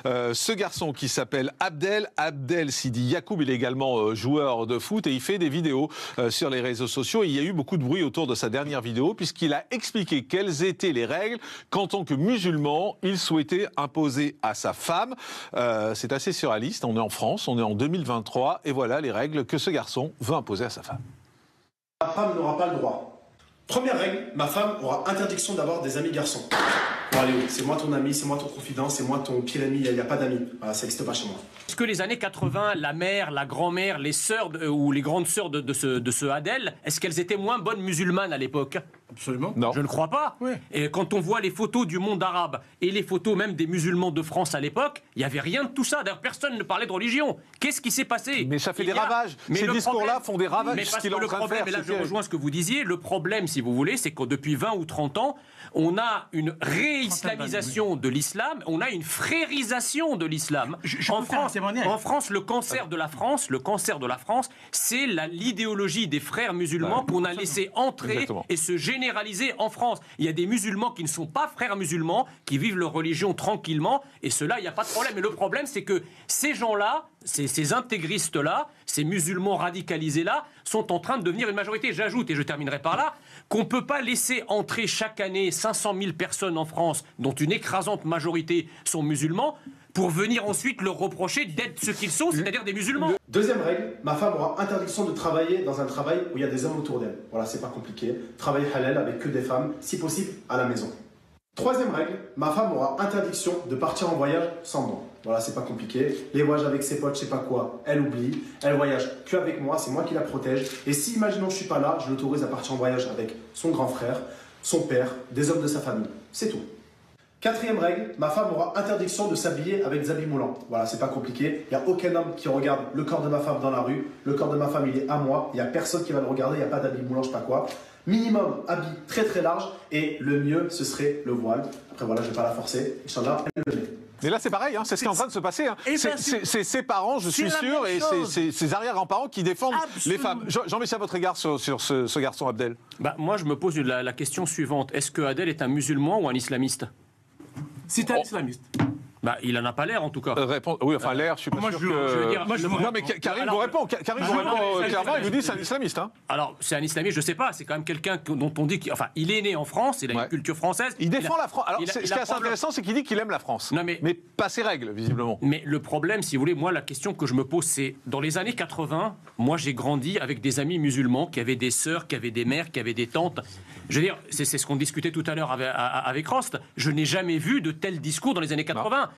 Ce garçon qui s'appelle Abdel Sidi Yacoub, il est également joueur de foot et il fait des vidéos sur les réseaux sociaux. Et il y a eu beaucoup de bruit autour de sa dernière vidéo puisqu'il a expliqué quelles étaient les règles qu'en tant que musulman, il souhaitait imposer à sa femme. C'est assez surréaliste, on est en France, on est en 2023 et voilà les règles que ce garçon veut imposer à sa femme. Ma femme n'aura pas le droit. Première règle, ma femme aura interdiction d'avoir des amis garçons. Bon allez, c'est moi ton ami, c'est moi ton confident, c'est moi ton pire ami, il n'y a pas d'amis. Voilà, ça n'existe pas chez moi. Est-ce que les années 80, la mère, la grand-mère, les sœurs ou les grandes sœurs de ce Adel, est-ce qu'elles étaient moins bonnes musulmanes à l'époque? Absolument. Non. Je ne crois pas. Oui. Et quand on voit les photos du monde arabe et les photos même des musulmans de France à l'époque, il n'y avait rien de tout ça. D'ailleurs, personne ne parlait de religion. Qu'est-ce qui s'est passé? Mais ça fait des ravages. Ces discours-là font des ravages. Mais ce parce qu'il que est en le train de problème, faire, et là c'est je terrible. rejoins ce que vous disiez, le problème, si vous voulez, c'est que depuis 20 ou 30 ans, on a une réislamisation de l'islam, on a une frérisation de l'islam. En France, le cancer de la France, c'est l'idéologie des frères musulmans qu'on a laissé entrer Exactement. et se généraliser en France. Il y a des musulmans qui ne sont pas frères musulmans, qui vivent leur religion tranquillement, et cela, il n'y a pas de problème. Mais le problème, c'est que ces gens-là, ces intégristes-là, ces musulmans radicalisés-là, sont en train de devenir une majorité. J'ajoute, et je terminerai par là, qu'on ne peut pas laisser entrer chaque année 500 000 personnes en France, dont une écrasante majorité sont musulmans, pour venir ensuite leur reprocher d'être ce qu'ils sont, c'est-à-dire des musulmans. Deuxième règle, ma femme aura interdiction de travailler dans un travail où il y a des hommes autour d'elle. Voilà, c'est pas compliqué. Travail halal avec que des femmes, si possible à la maison. Troisième règle, ma femme aura interdiction de partir en voyage sans moi. Voilà, c'est pas compliqué. Les voyages avec ses potes, je sais pas quoi, elle oublie. Elle voyage que avec moi, c'est moi qui la protège. Et si, imaginons je suis pas là, je l'autorise à partir en voyage avec son grand frère, son père, des hommes de sa famille. C'est tout. Quatrième règle, ma femme aura interdiction de s'habiller avec des habits moulants. Voilà, c'est pas compliqué. Il n'y a aucun homme qui regarde le corps de ma femme dans la rue. Le corps de ma femme, il est à moi. Il n'y a personne qui va le regarder. Il n'y a pas d'habits moulants, je sais pas quoi. Minimum, habit très très large. Et le mieux, ce serait le voile. Après, voilà, je vais pas la forcer. Inch'Allah, elle le met. Mais là, c'est pareil, hein, c'est ce qui est en train de se passer. Hein. C'est ses parents, je suis sûr, et ses arrière-grands-parents qui défendent les femmes. Jean-Michel, votre égard sur ce garçon Abdel? Moi, je me pose la question suivante. Est-ce que Adel est un musulman ou un islamiste? C'est un islamiste. Il en a pas l'air en tout cas. Oui, enfin l'air, je suis pas sûr que... je veux dire, non, mais Karim vous répond. Karim vous répond clairement, il vous dit c'est un islamiste. Hein. Alors, c'est un islamiste, je sais pas, c'est quand même quelqu'un dont on dit il est né en France, il a une culture française. Il défend la France. Alors, ce qui est assez intéressant, c'est qu'il dit qu'il aime la France. Non, mais pas ses règles, visiblement. Mais le problème, si vous voulez, moi, la question que je me pose, c'est, dans les années 80, moi, j'ai grandi avec des amis musulmans qui avaient des sœurs, qui avaient des mères, qui avaient des tantes. Je veux dire, c'est ce qu'on discutait tout à l'heure avec Rost. Je n'ai jamais vu de tels discours dans les années 80.